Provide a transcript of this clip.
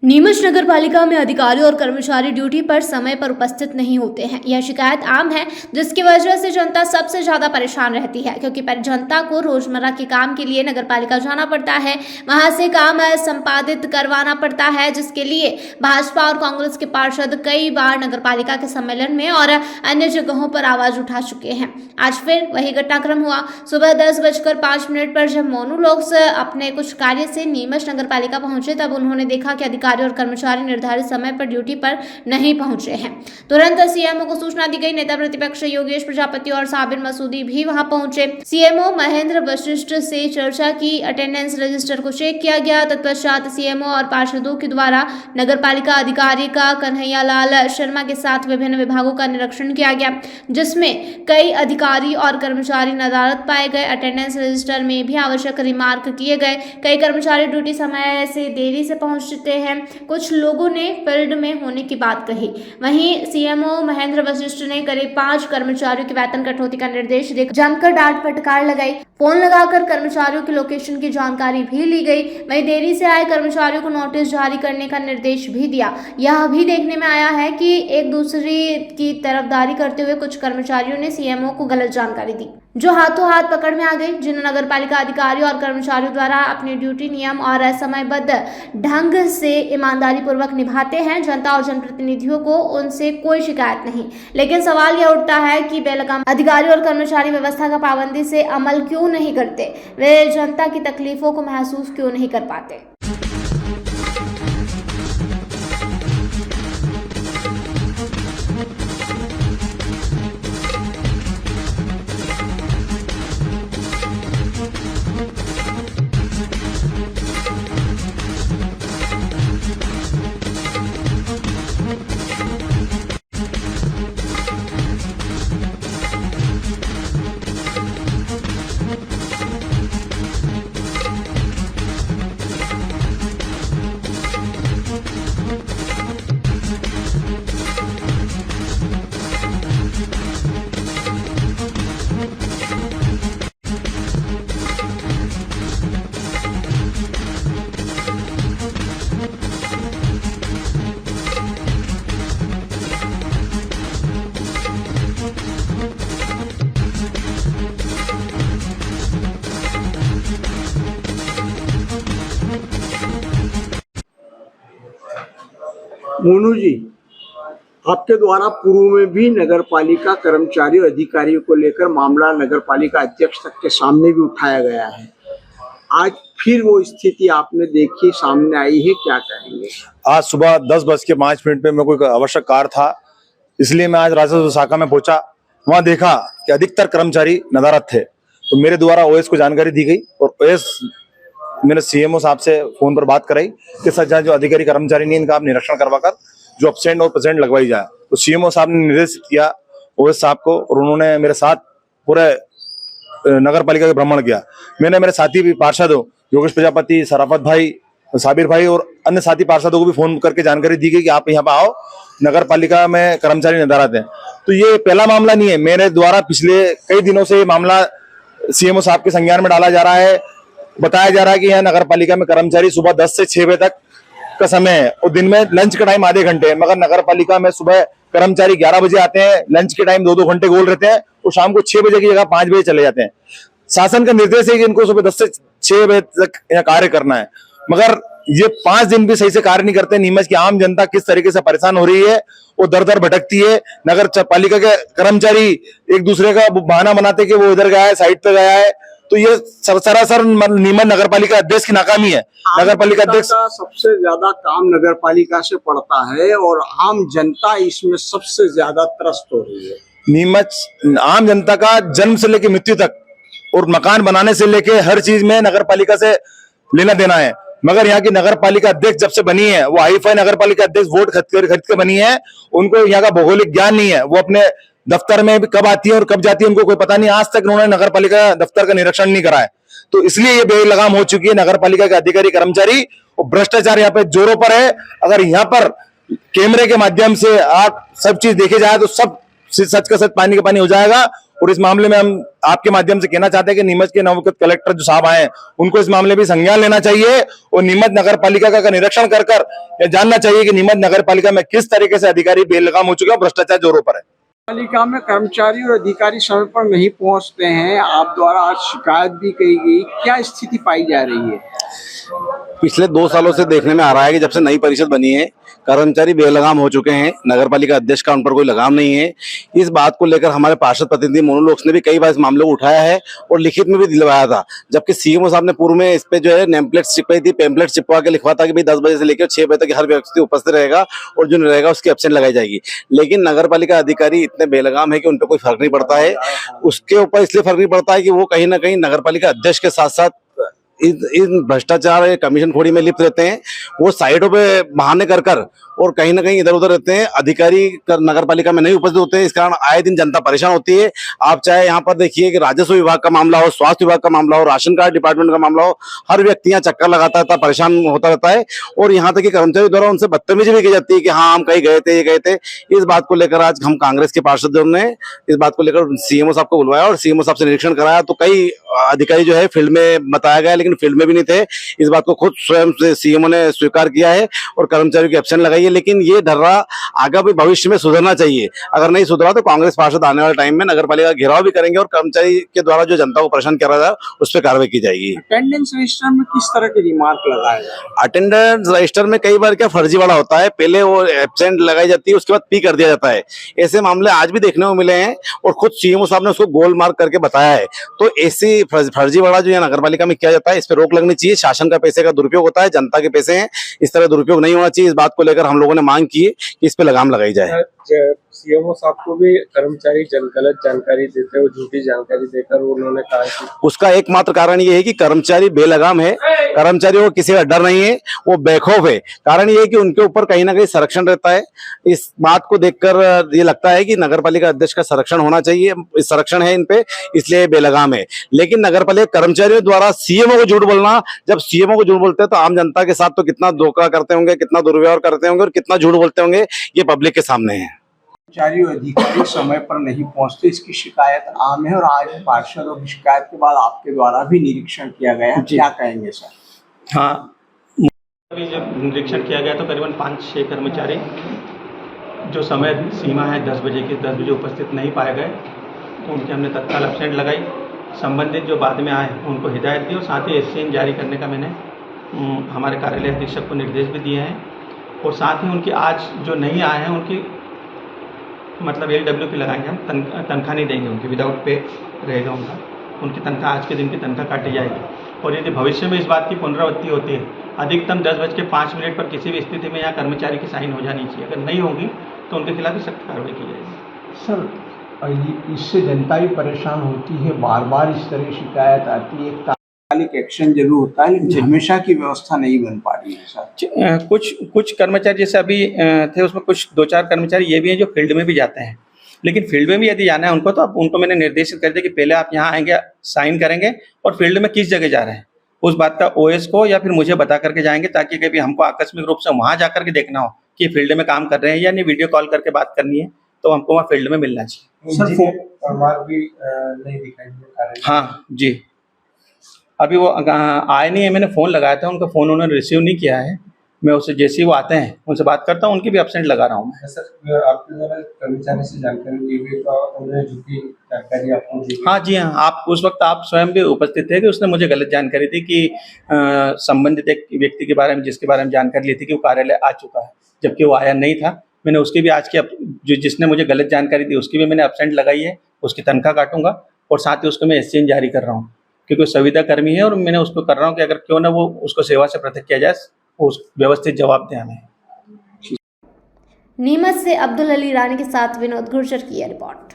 नीमच नगर पालिका में अधिकारी और कर्मचारी ड्यूटी पर समय पर उपस्थित नहीं होते हैं। यह शिकायत आम है, जिसकी वजह से जनता सबसे ज्यादा परेशान रहती है, क्योंकि जनता को रोजमर्रा के काम के लिए नगर पालिका जाना पड़ता है, वहां से काम संपादित करवाना पड़ता है, जिसके लिए भाजपा और कांग्रेस के पार्षद कई बार नगर पालिका के सम्मेलन में और अन्य जगहों पर आवाज उठा चुके हैं। आज फिर वही घटनाक्रम हुआ। सुबह 10:05 पर जब मोनू लोग अपने कुछ कार्य से नीमच नगर पालिका पहुंचे, तब उन्होंने देखा कि अधिकारी और कर्मचारी निर्धारित समय पर ड्यूटी पर नहीं पहुंचे हैं। तुरंत सीएमओ को सूचना दी गई। नेता प्रतिपक्ष योगेश प्रजापति और साबिर मसूदी भी वहां पहुंचे। सीएमओ महेंद्र वशिष्ठ से चर्चा की, अटेंडेंस रजिस्टर को चेक किया गया। तत्पश्चात सीएमओ और पार्षदों के द्वारा नगर पालिका अधिकारी का कन्हैया लाल शर्मा के साथ विभिन्न विभागों का निरीक्षण किया गया, जिसमें कई अधिकारी और कर्मचारी नदारत पाए गए। अटेंडेंस रजिस्टर में भी आवश्यक रिमार्क किए गए। कई कर्मचारी ड्यूटी समय से देरी से पहुंचते हैं। कुछ लोगों ने फील्ड में होने की बात कही। वहीं सीएमओ महेंद्र वशिष्ठ ने करीब 5 कर्मचारियों के वेतन कटौती का निर्देश देकर जमकर डांट फटकार लगाई। फोन लगाकर कर्मचारियों की लोकेशन की जानकारी भी ली गई। वहीं देरी से आए कर्मचारियों को नोटिस जारी करने का निर्देश भी दिया। यह भी देखने में आया है कि एक दूसरे की तरफदारी करते हुए कुछ कर्मचारियों ने सीएमओ को गलत जानकारी दी, जो हाथों हाथ पकड़ में आ गई। जिन नगर पालिका अधिकारियों और कर्मचारियों द्वारा अपनी ड्यूटी नियम और समयबद्ध ढंग से ईमानदारी पूर्वक निभाते हैं, जनता और जनप्रतिनिधियों को उनसे कोई शिकायत नहीं। लेकिन सवाल यह उठता है कि बेलगाम अधिकारी और कर्मचारी व्यवस्था का पाबंदी से अमल क्यों नहीं करते, वे जनता की तकलीफों को महसूस क्यों नहीं कर पाते। मोनू जी, आपके द्वारा पूर्व में भी नगर पालिका कर्मचारी और अधिकारियों को लेकर मामला नगर पालिका अध्यक्ष तक के सामने भी उठाया गया है। आज फिर वो स्थिति आपने देखी, सामने आई है, क्या कहेंगे? आज सुबह 10:05 पे मेरे को एक आवश्यक कार्य था, इसलिए मैं आज राजस्व शाखा में पहुंचा। वहां देखा कि अधिकतर कर्मचारी नदारत थे, तो मेरे द्वारा ओएस को जानकारी दी गई और ओएस मैंने सीएमओ साहब से फोन पर बात कराई कि सर जो अधिकारी कर्मचारी नहीं, इनका आप निरीक्षण करवाकर जो एब्सेंट और प्रेजेंट लगवाई जाए। तो सीएमओ साहब ने निर्देशित किया ओएस साहब को, और उन्होंने मेरे साथ पूरे नगर पालिका का भ्रमण किया। मैंने मेरे साथी भी पार्षदों योगेश प्रजापति, सराफत भाई, साबिर भाई और अन्य साथी पार्षदों को भी फोन करके जानकारी दी गई कि आप यहाँ पे आओ, नगर पालिका में कर्मचारी नदारत हैं। तो ये पहला मामला नहीं है, मेरे द्वारा पिछले कई दिनों से ये मामला सीएमओ साहब के संज्ञान में डाला जा रहा है। बताया जा रहा है कि यहाँ नगर पालिका में कर्मचारी सुबह 10 से 6 बजे तक का समय है और दिन में लंच का टाइम आधे घंटे है, मगर नगर पालिका में सुबह कर्मचारी 11 बजे आते हैं, लंच के टाइम 2-2 घंटे गोल रहते हैं और शाम को 6 बजे की जगह 5 बजे चले जाते हैं। शासन का निर्देश है कि इनको सुबह 10 से 6 बजे तक यहाँ कार्य करना है, मगर ये 5 दिन भी सही से कार्य नहीं करते। नीमच की आम जनता किस तरीके से परेशान हो रही है, वो दर दर भटकती है। नगर पालिका के कर्मचारी एक दूसरे का बहाना बनाते कि वो इधर गया है, साइड पे गया है, तो ये सरासर नीमच नगर पालिका अध्यक्ष की नाकामी है। नगर पालिका अध्यक्ष सबसे ज्यादा काम नगर पालिका से पड़ता है और आम जनता इसमें सबसे ज्यादा त्रस्त हो रही है। नीमच आम जनता का जन्म से लेकर मृत्यु तक और मकान बनाने से लेके हर चीज में नगर पालिका से लेना देना है, मगर यहाँ की नगर पालिका अध्यक्ष जब से बनी है, वो हाईफाई नगर पालिका अध्यक्ष वोट खरीद के बनी है, उनको यहाँ का भौगोलिक ज्ञान नहीं है। वो अपने दफ्तर में भी कब आती है और कब जाती है उनको कोई पता नहीं। आज तक उन्होंने नगर पालिका दफ्तर का निरीक्षण नहीं करा है, तो इसलिए ये बेलगाम हो चुकी है नगर पालिका के अधिकारी कर्मचारी, और भ्रष्टाचार यहाँ पे जोरों पर है। अगर यहाँ पर कैमरे के माध्यम से आप सब चीज देखे जाए तो सब सच का सच पानी का पानी हो जाएगा और इस मामले में हम आपके माध्यम से कहना चाहते हैं कि नीमच के नवनियुक्त कलेक्टर जो साहब आए हैं उनको इस मामले में संज्ञान लेना चाहिए और नीमच नगर पालिका का निरीक्षण कर यह जानना चाहिए कि नीमच नगर पालिका में किस तरीके से अधिकारी बेलगाम हो चुके हैं, भ्रष्टाचार जोरों पर है। पालिका में कर्मचारी और अधिकारी समय पर नहीं पहुंचते हैं, आप द्वारा आज शिकायत भी की गई, क्या स्थिति पाई जा रही है? पिछले 2 सालों से देखने में आ रहा है कि जब से नई परिषद बनी है कर्मचारी बेलगाम हो चुके हैं, नगर पालिका अध्यक्ष का उन पर कोई लगाम नहीं है। इस बात को लेकर हमारे पार्षद प्रतिनिधि मोनू लोक्स ने भी कई बार इस मामले को उठाया है और लिखित में भी दिलवाया था, जबकि सीएमओ साहब ने पूर्व में इस पे जो है नेमप्लेट चिपकाई थी, पेम्पलेट चिपका के लिखवा था कि भाई 10 बजे से लेकर 6 बजे तक हर व्यक्ति उपस्थित रहेगा और जो नहीं रहेगा उसकी एब्सेंट लगाई जाएगी। लेकिन नगर पालिका अधिकारी इतने बेलगाम है कि उन पर कोई फर्क नहीं पड़ता है। उसके ऊपर इसलिए फर्क नहीं पड़ता है कि वो कहीं ना कहीं नगर पालिका अध्यक्ष के साथ साथ इन भ्रष्टाचार कमीशन खोरी में लिप्त रहते हैं। वो साइडों पे बहाने कर और कहीं ना कहीं इधर उधर रहते हैं। अधिकारी नगर पालिका में नहीं उपस्थित होते हैं, इस कारण आए दिन जनता परेशान होती है। आप चाहे यहाँ पर देखिए कि राजस्व विभाग का मामला हो, स्वास्थ्य विभाग का मामला हो, राशन कार्ड डिपार्टमेंट का मामला हो, हर व्यक्ति यहाँ चक्कर लगाता रहता, परेशान होता रहता है। और यहाँ तक कि कर्मचारी द्वारा उनसे बदतमीजी भी की जाती है कि हाँ हम कहीं गए थे, ये गए थे। इस बात को लेकर आज हम कांग्रेस के पार्षदों ने इस बात को लेकर सीएमओ साहब को बुलवाया और सीएमओ साहब से निरीक्षण कराया, तो कई अधिकारी जो है फील्ड में बताया गया लेकिन फील्ड में भी नहीं थे। इस बात को खुद स्वयं से सीएमओ ने स्वीकार किया है और कर्मचारियों की एब्सेंट लगाई है। लेकिन ये ढर्रा आगामी भविष्य में सुधरना चाहिए। अगर नहीं सुधरा तो कांग्रेस पार्षद आने वाले टाइम में नगर पालिका का घेराव भी करेंगे और कर्मचारी के द्वारा जो जनता को परेशान कर रहा है उस पर कार्रवाई की जाएगी। अटेंडेंस रजिस्टर में किस तरह के रिमार्क लगाए? अटेंडेंस रजिस्टर में कई बार क्या फर्जीवाड़ा होता है, पहले वो एब्सेंट लगाई जाती है उसके बाद पी कर दिया जाता है। ऐसे मामले आज भी देखने को मिले हैं और खुद सीएमओ साहब ने उसको गोल मार्क करके बताया है। तो ऐसी फर्जीवाड़ा जो यहाँ नगर पालिका में किया जाता है इस पर रोक लगनी चाहिए। शासन का पैसे का दुरुपयोग होता है, जनता के पैसे हैं, इस तरह दुरुपयोग नहीं होना चाहिए। इस बात को लेकर हम लोगों ने मांग की है कि इस पे लगाम लगाई जाए। सीएमओ साहब को भी कर्मचारी गलत जानकारी देते हैं, झूठी जानकारी देकर उन्होंने कहा कि उसका एकमात्र कारण ये है कि कर्मचारी बेलगाम है, कर्मचारियों को किसी का डर नहीं है, वो बेखौफ है। कारण ये है कि उनके ऊपर कहीं ना कहीं संरक्षण रहता है। इस बात को देखकर ये लगता है कि नगर पालिका अध्यक्ष का संरक्षण होना चाहिए, संरक्षण है इन पे, इसलिए बेलगाम है। लेकिन नगर पालिका कर्मचारियों द्वारा सीएमओ को झूठ बोलना, जब सीएमओ को झूठ बोलते हैं तो आम जनता के साथ तो कितना धोखा करते होंगे, कितना दुर्व्यवहार करते होंगे और कितना झूठ बोलते होंगे, ये पब्लिक के सामने है। कर्मचारी और अधिकारी समय पर नहीं पहुंचते, इसकी शिकायत आम है और आज पार्षदों की शिकायत के बाद आपके द्वारा भी निरीक्षण किया गया है, क्या कहेंगे सर? हाँ, अभी जब निरीक्षण किया गया तो करीबन 5-6 कर्मचारी जो समय सीमा है 10 बजे की 10 बजे उपस्थित नहीं पाए गए, तो उनकी हमने तत्काल एब्सेंट लगाई। संबंधित जो बाद में आए उनको हिदायत दी और साथ ही एससीएन जारी करने का मैंने हमारे कार्यालय अधीक्षक को निर्देश भी दिए हैं। और साथ ही उनकी आज जो नहीं आए हैं उनकी मतलब LWP लगाएंगे हम, तनख्वाह नहीं देंगे, उनकी विदाउट पे रहेगा उनकी तनख्वाह, आज के दिन की तनख्वाह काटी जाएगी। और यदि भविष्य में इस बात की पुनरावृत्ति होती है, अधिकतम 10:05 पर किसी भी स्थिति में यहाँ कर्मचारी की साइन हो जानी चाहिए। अगर नहीं होगी तो उनके खिलाफ भी सख्त कार्रवाई की जाएगी। सर, इससे जनता भी परेशान होती है, बार बार इस तरह की शिकायत आती है, तात्कालिक एक्शन जरूर होता है लेकिन हमेशा की व्यवस्था नहीं बन पा रही है सर। कुछ कर्मचारी जैसे अभी थे उसमें कुछ 2-4 कर्मचारी ये भी हैं जो फील्ड में भी जाते हैं, लेकिन फील्ड में भी यदि जाना है उनको तो अब उनको मैंने निर्देशित कर दिया कि पहले आप यहाँ आएंगे, साइन करेंगे और फील्ड में किस जगह जा रहे हैं उस बात का OS को या फिर मुझे बता करके जाएंगे, ताकि कभी हमको आकस्मिक रूप से वहाँ जा करके देखना हो कि फील्ड में काम कर रहे हैं या नहीं, वीडियो कॉल करके बात करनी है तो हमको वहाँ फील्ड में मिलना चाहिए। सर भी नहीं दिखाई दे। हाँ जी, अभी वो आए नहीं है, मैंने फ़ोन लगाया था, उनका फ़ोन उन्होंने रिसीव नहीं किया है। मैं उससे जैसे ही वो आते हैं उनसे बात करता हूँ, उनकी भी एब्सेंट लगा रहा हूँ मैं। सर, आपके द्वारा कर्मचारी से जानकारी दी गई तो उन्होंने झूठी जानकारी आपको दी? हाँ जी हाँ, आप उस वक्त आप स्वयं भी उपस्थित थे कि उसने मुझे गलत जानकारी दी कि संबंधित एक व्यक्ति के बारे में जिसके बारे में जानकारी ली थी कि वो कार्यालय आ चुका है, जबकि वो आया नहीं था। मैंने उसकी भी आज की जिसने मुझे गलत जानकारी दी उसकी भी मैंने एब्सेंट लगाई है, उसकी तनख्वाह काटूंगा और साथ ही उसको मैं SCN जारी कर रहा हूँ क्योंकि संविदा कर्मी है और मैंने उसको कर रहा हूँ कि अगर क्यों ना वो उसको सेवा से पृथक किया जाए, उस व्यवस्थित जवाब दें हमें। नीमच से अब्दुल अली रानी के साथ विनोद गुर्जर की यह रिपोर्ट।